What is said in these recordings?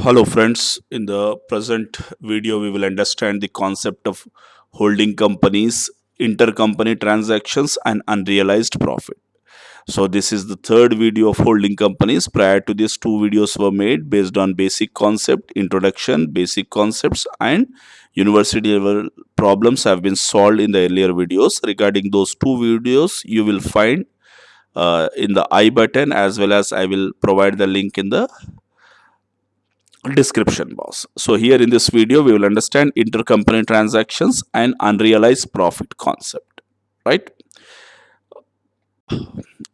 Hello friends, in the present video we will understand the concept of holding companies, intercompany transactions and unrealized profit. So this is the third video of holding companies. Prior to this, two videos were made based on basic concept, introduction, basic concepts and university level problems have been solved in the earlier videos. Regarding those two videos, you will find in the I button, as well as I will provide the link in the description box. So here in this video we will understand intercompany transactions and unrealized profit concept, right?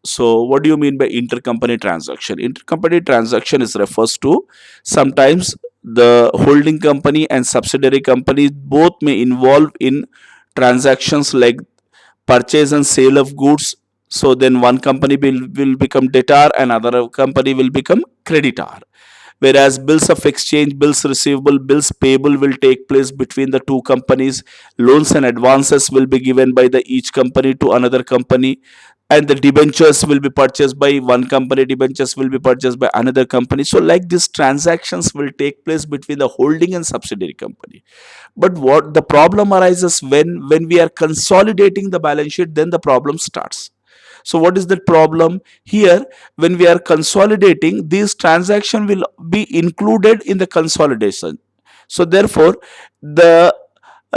So what do you mean by intercompany transaction? Intercompany transaction is refers to sometimes the holding company and subsidiary company both may involve in transactions like purchase and sale of goods. So then one company will become debtor and other company will become creditor, whereas bills of exchange, bills receivable, bills payable will take place between the two companies. Loans and advances will be given by the each company to another company, and the debentures will be purchased by one company, debentures will be purchased by another company. So like these transactions will take place between the holding and subsidiary company. But what the problem arises when we are consolidating the balance sheet, then the problem starts. So what is the problem here? When we are consolidating, these transaction will be included in the consolidation. So therefore the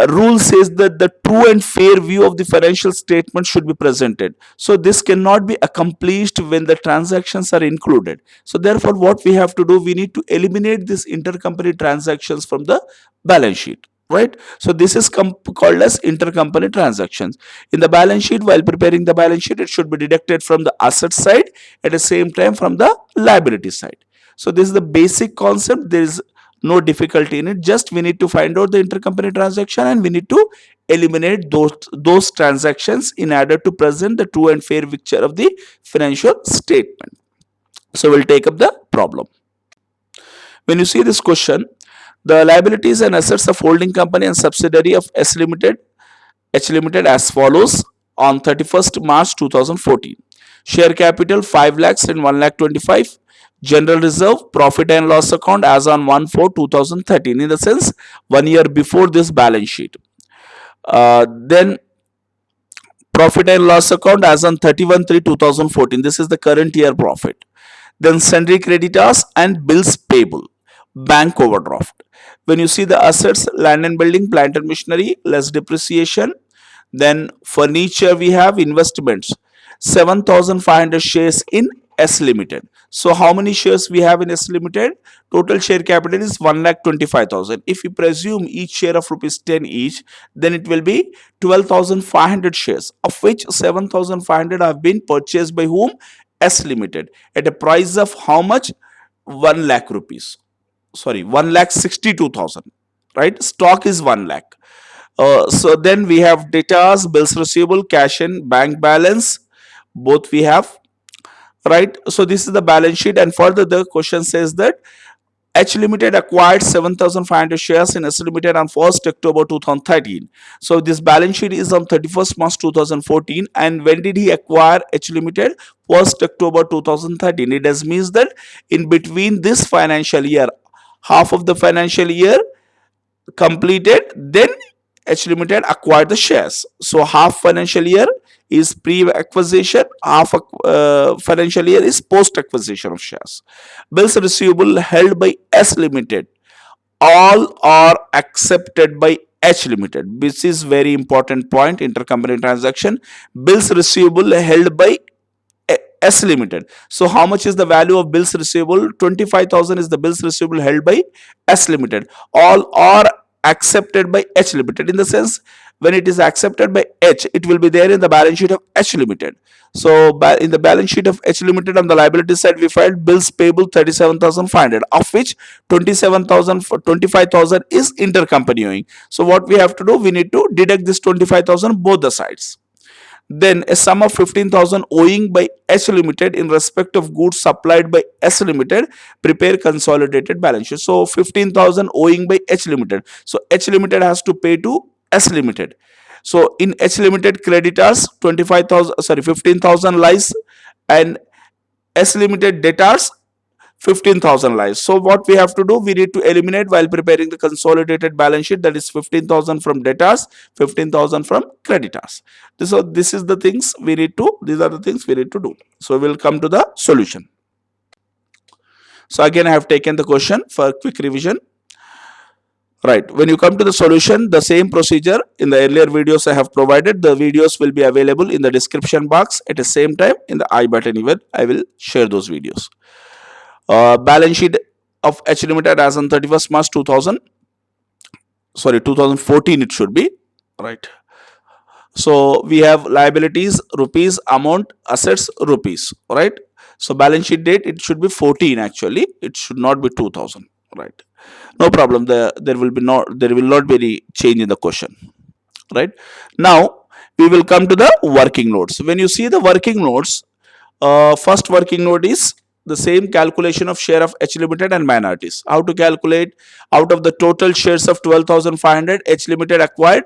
rule says that the true and fair view of the financial statement should be presented. So this cannot be accomplished when the transactions are included. So therefore what we have to do, we need to eliminate these intercompany transactions from the balance sheet, right? So this is called as intercompany transactions. In the balance sheet, while preparing the balance sheet, it should be deducted from the asset side, at the same time from the liability side. So this is the basic concept. There is no difficulty in it. Just we need to find out the intercompany transaction and we need to eliminate those transactions in order to present the true and fair picture of the financial statement. So we'll take up the problem. When you see this question, the liabilities and assets of holding company and subsidiary of H Limited as follows on 31st March 2014. Share capital 5 lakhs and 1 lakh 25. General reserve, profit and loss account as on 1/4/2013, in the sense 1 year before this balance sheet. Then profit and loss account as on 31/3/2014. This is the current year profit. Then sundry creditors and bills payable, bank overdraft. When you see the assets, land and building, plant and machinery, less depreciation. Then furniture, we have investments, 7,500 shares in S Limited. So how many shares we have in S Limited? Total share capital is 1,25,000. If you presume each share of rupees 10 each, then it will be 12,500 shares, of which 7,500 have been purchased by whom? S Limited, at a price of how much? 1 lakh rupees. Sorry, 1,62,000. Right? Stock is 1 lakh. So then we have debtors, bills receivable, cash and bank balance. Both we have, right? So this is the balance sheet, and further the question says that H Limited acquired 7,500 shares in S Limited on 1st October 2013. So this balance sheet is on 31st March 2014. And when did he acquire H Limited? 1st October 2013. It does means that in between this financial year, half of the financial year completed, then H Limited acquired the shares. So half financial year is pre-acquisition, half financial year is post-acquisition of shares. Bills receivable held by S Limited, all are accepted by H Limited. This is very important point. Intercompany transaction. Bills receivable held by S Limited. So how much is the value of bills receivable? 25,000 is the bills receivable held by S Limited. All are accepted by H Limited, in the sense when it is accepted by H, it will be there in the balance sheet of H Limited. So in the balance sheet of H Limited, on the liability side, we filed bills payable 37,500, of which 27,000 for 25,000 is intercompany owing. So what we have to do, we need to deduct this 25,000 both the sides. Then a sum of 15,000 owing by H Limited in respect of goods supplied by S Limited, prepare consolidated balance sheet. So 15,000 owing by H Limited. So H Limited has to pay to S Limited. So in H Limited creditors, 25,000, sorry, 15,000 lies, and S Limited debtors, 15,000 lies. So what we have to do, we need to eliminate while preparing the consolidated balance sheet, that is 15,000 from debtors, 15,000 from creditors. So this is the things we need to, these are the things we need to do. So we'll come to the solution. So again, I have taken the question for quick revision. Right, when you come to the solution, the same procedure in the earlier videos I have provided. The videos will be available in the description box. At the same time, in the I button even, I will share those videos. Balance sheet of H Limited as on 31st March 2014 it should be, right. So we have liabilities rupees, amount, assets rupees, right. So balance sheet date, it should be 14 actually, it should not be 2000, right. No problem, there will not be any change in the question, right. Now we will come to the working notes. When you see the working notes, first working note is the same calculation of share of H Limited and minorities. How to calculate? Out of the total shares of 12,500, H Limited acquired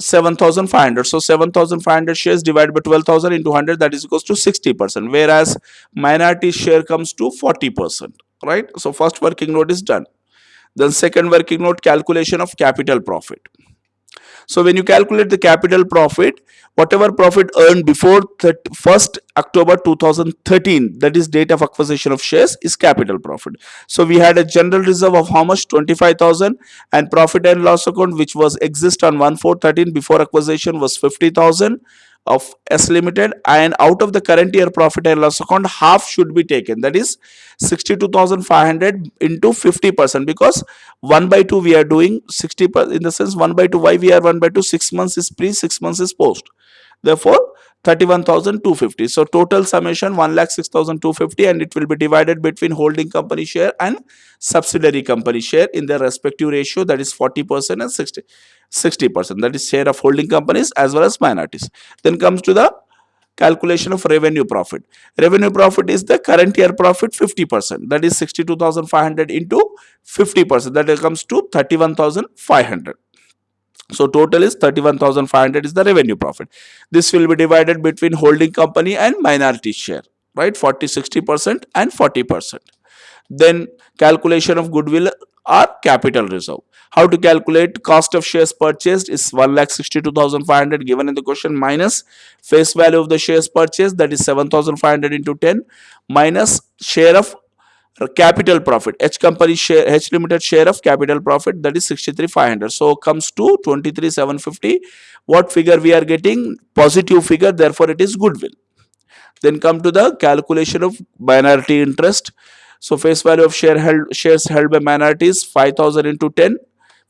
7,500. So 7,500 shares divided by 12,000 into 100, that is equals to 60%. Whereas minority share comes to 40%. Right. So first working note is done. Then second working note, calculation of capital profit. So when you calculate the capital profit, whatever profit earned before 1st October 2013, that is date of acquisition of shares, is capital profit. So we had a general reserve of how much? 25,000, and profit and loss account which was exist on 1/4/13 before acquisition was 50,000 of S Limited, and out of the current year profit and loss account, half should be taken, that is 62,500 into 50%, because 1/2 we are doing 60%, in the sense 1/2. Why we are 1/2? 6 months is pre, 6 months is post, therefore 31,250. So total summation 1,06,250, and it will be divided between holding company share and subsidiary company share in their respective ratio, that is 40% and 60%, that is share of holding companies as well as minorities. Then comes to the calculation of revenue profit. Revenue profit is the current year profit 50%, that is 62,500 into 50%, that comes to 31,500. So total is 31,500 is the revenue profit. This will be divided between holding company and minority share, right? 40-60% and 40%. Then calculation of goodwill or capital reserve. How to calculate? Cost of shares purchased is 1,62,500 given in the question, minus face value of the shares purchased, that is 7,500 into 10, minus share of capital profit, H company share, H Limited share of capital profit, that is 63,500. So comes to 23,750. What figure we are getting? Positive figure, therefore it is goodwill. Then come to the calculation of minority interest. So face value of shares held by minorities 5,000 into 10,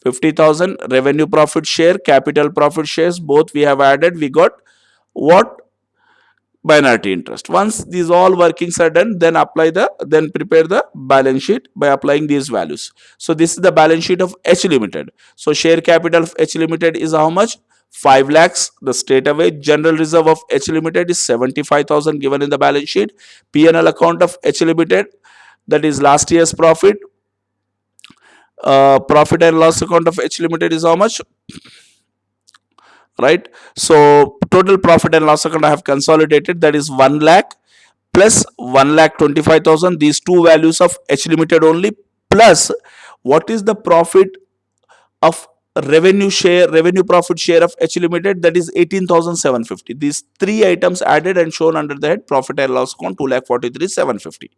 50,000. Revenue profit share, capital profit shares, both we have added, we got what? Minority interest. Once these all workings are done, then prepare the balance sheet by applying these values. So this is the balance sheet of H Limited. So share capital of H Limited is how much? 5 lakhs. The straight away general reserve of H Limited is 75,000 given in the balance sheet. P&L account of H Limited, that is last year's profit. Profit and loss account of H Limited is how much? Right. So total profit and loss account I have consolidated, that is 1 lakh plus 1,25,000, these two values of H Limited only, plus what is the profit of revenue profit share of H Limited, that is 18,750. These three items added and shown under the head profit and loss account, 2,43,750.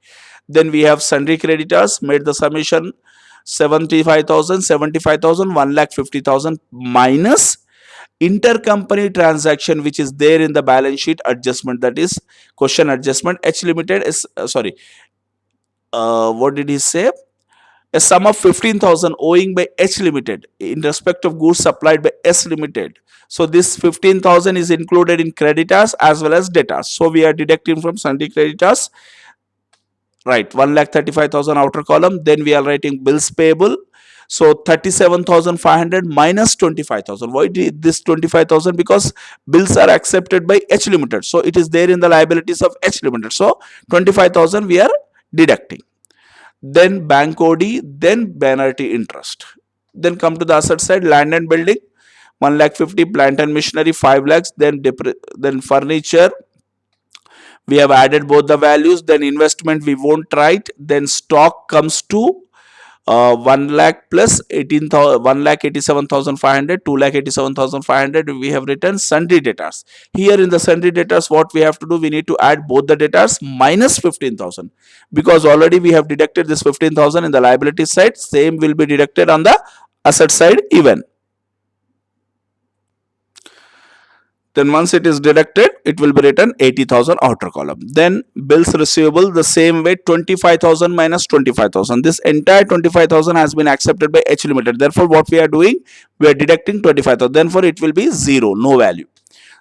Then we have sundry creditors, made the summation 75,000, 75,000, 1,50,000 minus intercompany transaction which is there in the balance sheet adjustment, that is question adjustment. H Limited is what did he say? A sum of 15,000 owing by H Limited in respect of goods supplied by S Limited. So this 15,000 is included in creditors as well as debtors. So we are deducting from sundry creditors, right, 1,35,000 outer column. Then we are writing bills payable. So 37,500 minus 25,000. Why this 25,000? Because bills are accepted by H Limited. So it is there in the liabilities of H Limited. So 25,000 we are deducting. Then bank OD, then minority interest. Then come to the asset side, land and building, 1,50,000, plant and machinery 5 lakhs, then furniture We have added both the values. Then investment we won't write. Then stock comes to 1 lakh plus 18,000, 1 lakh 87,500, 2 lakh 87,500. We have written sundry debtors. Here in the sundry debtors, what we have to do, we need to add both the debtors minus 15,000, because already we have deducted this 15,000 in the liability side. Same will be deducted on the asset side even. Then once it is deducted, it will be written 80,000 outer column. Then bills receivable, the same way, 25,000 minus 25,000. This entire 25,000 has been accepted by H Limited. Therefore, what we are doing, we are deducting 25,000. Therefore, it will be 0, no value.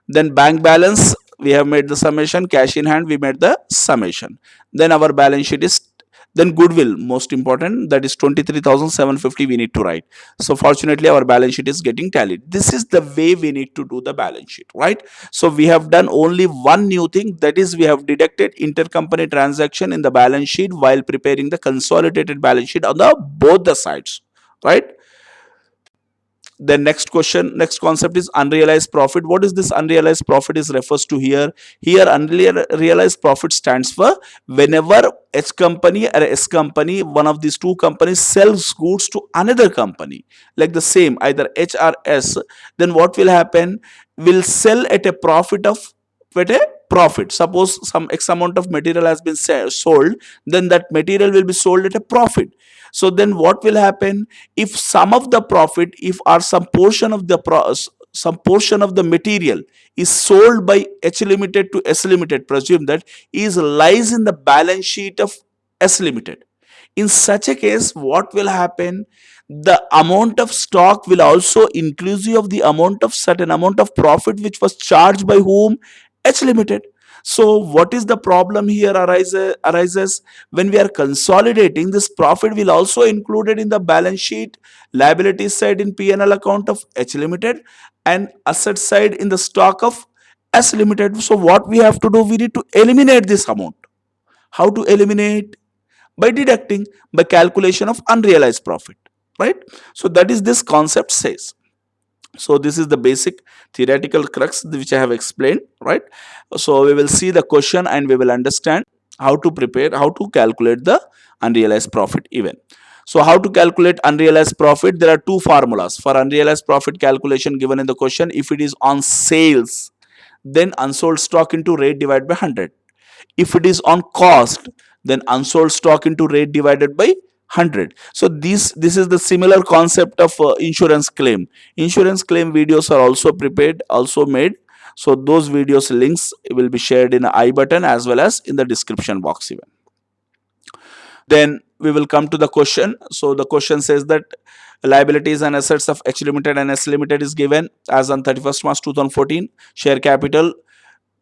Then bank balance, we have made the summation. Cash in hand, we made the summation. Then our balance sheet is, then goodwill, most important, that is 23,750 we need to write. So fortunately our balance sheet is getting tallied. This is the way we need to do the balance sheet, right? So we have done only one new thing, that is we have deducted intercompany transaction in the balance sheet while preparing the consolidated balance sheet on the both the sides, right? The next question, next concept is unrealized profit. What is this unrealized profit is refers to here? Here unrealized profit stands for whenever H company or S company, one of these two companies sells goods to another company, like the same either H or S, then what will happen, will sell at a profit of, at a profit. Suppose some X amount of material has been sold, then that material will be sold at a profit. So then what will happen, if some of the profit, if or some portion of the some portion of the material is sold by H Limited to S Limited, presume that is lies in the balance sheet of S Limited. In such a case, what will happen, the amount of stock will also inclusive of the amount of certain amount of profit which was charged by whom, H Limited. So what is the problem here arises when we are consolidating, this profit will also included in the balance sheet, liability side in P&L account of H Limited, and asset side in the stock of S Limited. So what we have to do, we need to eliminate this amount. How to eliminate? By deducting, by calculation of unrealized profit, right? So that is this concept says. So this is the basic theoretical crux which I have explained, right? So we will see the question and we will understand how to prepare, how to calculate the unrealized profit even. So how to calculate unrealized profit? There are two formulas for unrealized profit calculation given in the question. If it is on sales, then unsold stock into rate divided by 100. If it is on cost, then unsold stock into rate divided by 100. So this is the similar concept of insurance claim. Insurance claim videos are also prepared, also made. So those videos links will be shared in the I button as well as in the description box even. Then we will come to the question. So the question says that liabilities and assets of H Limited and S Limited is given as on 31st March 2014. Share capital,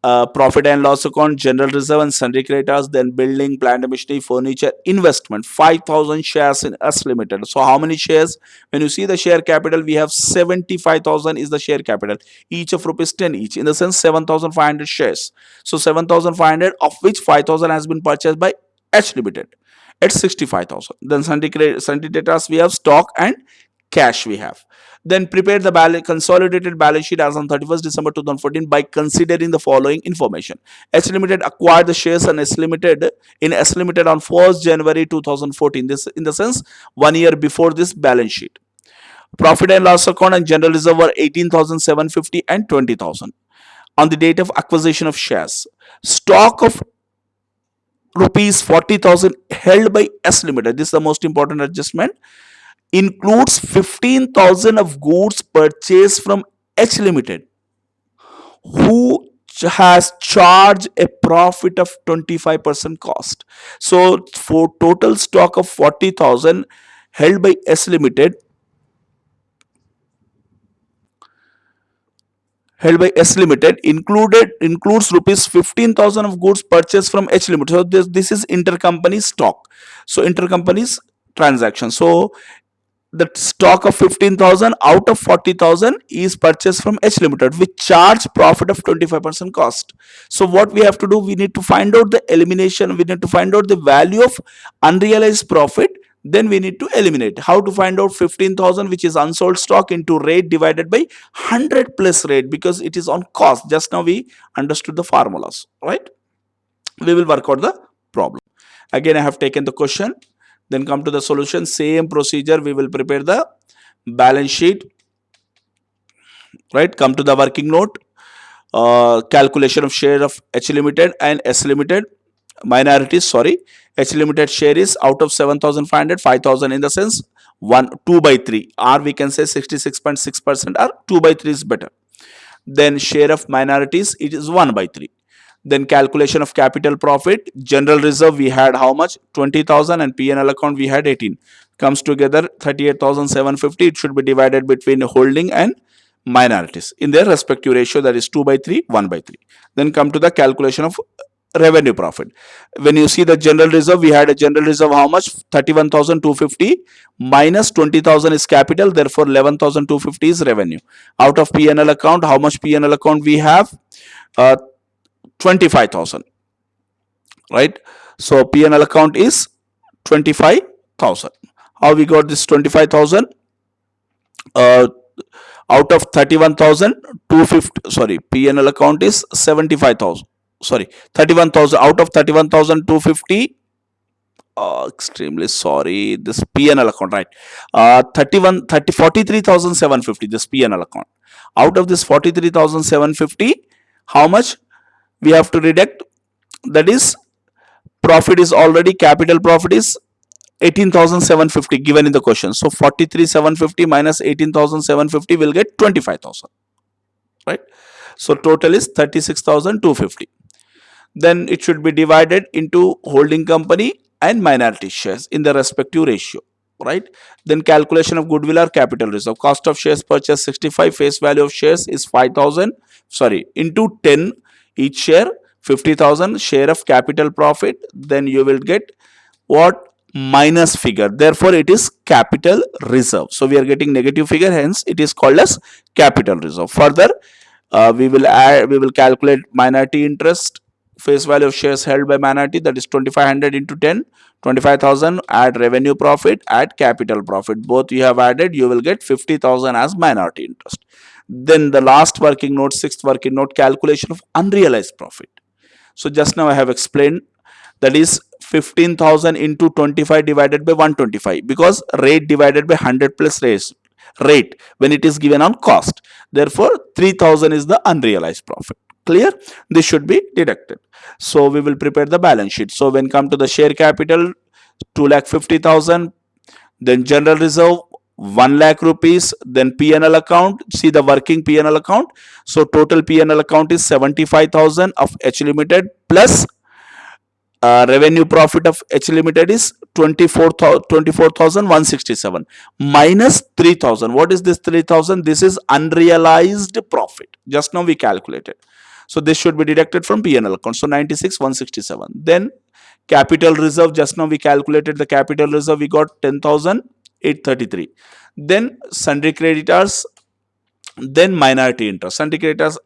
profit and loss account, general reserve and sundry creditors, then building, plant and machinery, furniture, investment, 5,000 shares in S Limited. So how many shares? When you see the share capital, we have 75,000 is the share capital, each of rupees 10 each, in the sense 7,500 shares. So 7,500 of which 5,000 has been purchased by H Limited at 65,000. Then sundry debtors we have stock and cash we have. Then prepare the consolidated balance sheet as on 31st December 2014 by considering the following information. H Limited acquired the shares in S Limited on 1st January 2014. This in the sense 1 year before this balance sheet. Profit and loss account and general reserve were 18,750 and 20,000 on the date of acquisition of shares. Stock of rupees 40,000 held by S Limited. This is the most important adjustment. Includes 15,000 of goods purchased from H Limited, who has charged a profit of 25% cost. So for total stock of 40,000 held by S Limited, includes rupees 15,000 of goods purchased from H Limited. So this is intercompany stock. So intercompany's transaction. So the stock of 15,000 out of 40,000 is purchased from H Limited, which charge profit of 25% cost. So what we have to do, we need to find out the elimination, we need to find out the value of unrealized profit, then we need to eliminate. How to find out 15,000 which is unsold stock into rate divided by 100 plus rate, because it is on cost. Just now we understood the formulas, right? we will work out the problem. Again, I have taken the question, then come to the solution. Same procedure, we will prepare the balance sheet, right? Come to the working note, calculation of share of H Limited and S Limited minorities. Sorry, H Limited share is out of 7,500, 5,000 in the sense 2 by 3, or we can say 66.6%, or 2 by 3 is better. Then share of minorities, it is 1 by 3. Then calculation of capital profit, general reserve we had how much, 20,000, and P&L account we had 18, comes together 38,750. It should be divided between holding and minorities in their respective ratio, that is 2 by 3, 1 by 3. Then come to the calculation of revenue profit. When you see the general reserve, we had a general reserve how much, 31,250 minus 20,000 is capital, therefore 11,250 is revenue. Out of P&L account, how much P&L account we have, 25,000, right? So P&L account is 25,000. How we got this 25,000? Out of 31,250, sorry, P&L account is 75,000, sorry, 31,000. Out of 31,250, extremely sorry, this P&L account, right? 43,750, this P&L account. Out of this 43,750, how much we have to deduct? That is, profit is already, capital profit is 18,750 given in the question. So 43,750 minus 18,750 will get 25,000, right? So total is 36,250. Then it should be divided into holding company and minority shares in the respective ratio, right? Then calculation of goodwill or capital reserve. Cost of shares purchased 65, face value of shares is 5,000, sorry, into 10 each share, 50,000, share of capital profit, then you will get what, minus figure, therefore it is capital reserve. So we are getting negative figure, hence it is called as capital reserve. Further, we will calculate minority interest, face value of shares held by minority, that is 2,500 into 10, 25,000, add revenue profit, add capital profit, both you have added, you will get 50,000 as minority interest. Then the last working note, sixth working note, calculation of unrealized profit. So just now I have explained, that is 15,000 into 25 divided by 125, because rate divided by 100 plus rate when it is given on cost, therefore 3,000 is the unrealized profit. Clear? This should be deducted. So we will prepare the balance sheet. So when come to the share capital, 2,50,000, then general reserve 1 lakh rupees, then P&L account, see the working P&L account. So total P&L account is 75,000 of H Limited plus revenue profit of H Limited is 24,167 minus 3,000. What is this 3,000? This is unrealized profit. Just now we calculated. So this should be deducted from P&L account. So 96,167. Then capital reserve, just now we calculated the capital reserve, we got 10,833. Then sundry creditors, then minority interest. Sundry creditors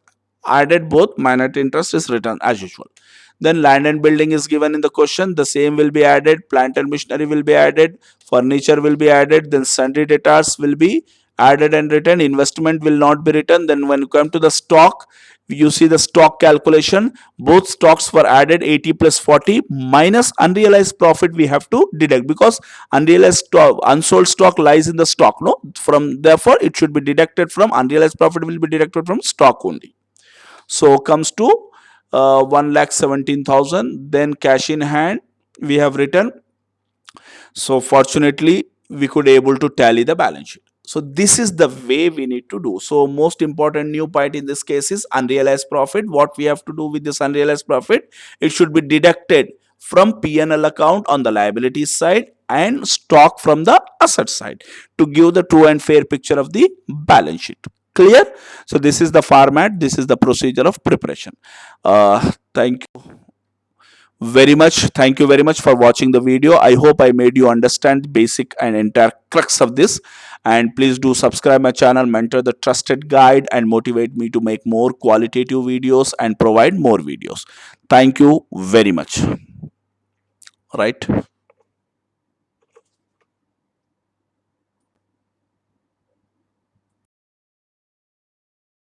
added both, minority interest is written as usual. Then land and building is given in the question, the same will be added, plant and machinery will be added, furniture will be added, then sundry debtors will be added and written, investment will not be written. Then when you come to the stock, you see the stock calculation, both stocks were added, 80 plus 40 minus unrealized profit we have to deduct, because unrealized stock, unsold stock lies in the stock, no, from, therefore it should be deducted from, unrealized profit will be deducted from stock only. So comes to 1,17,000. Then cash in hand we have written. So fortunately we could able to tally the balance sheet. So this is the way we need to do. So most important new point in this case is unrealized profit. What we have to do with this unrealized profit, it should be deducted from P&L account on the liabilities side and stock from the asset side to give the true and fair picture of the balance sheet. Clear? So this is the format, this is the procedure of preparation. Thank you very much. Thank you very much for watching the video. I hope I made you understand the basic and entire crux of this. And please do subscribe my channel, Mentor the Trusted Guide, and motivate me to make more qualitative videos and provide more videos. Thank you very much. Right.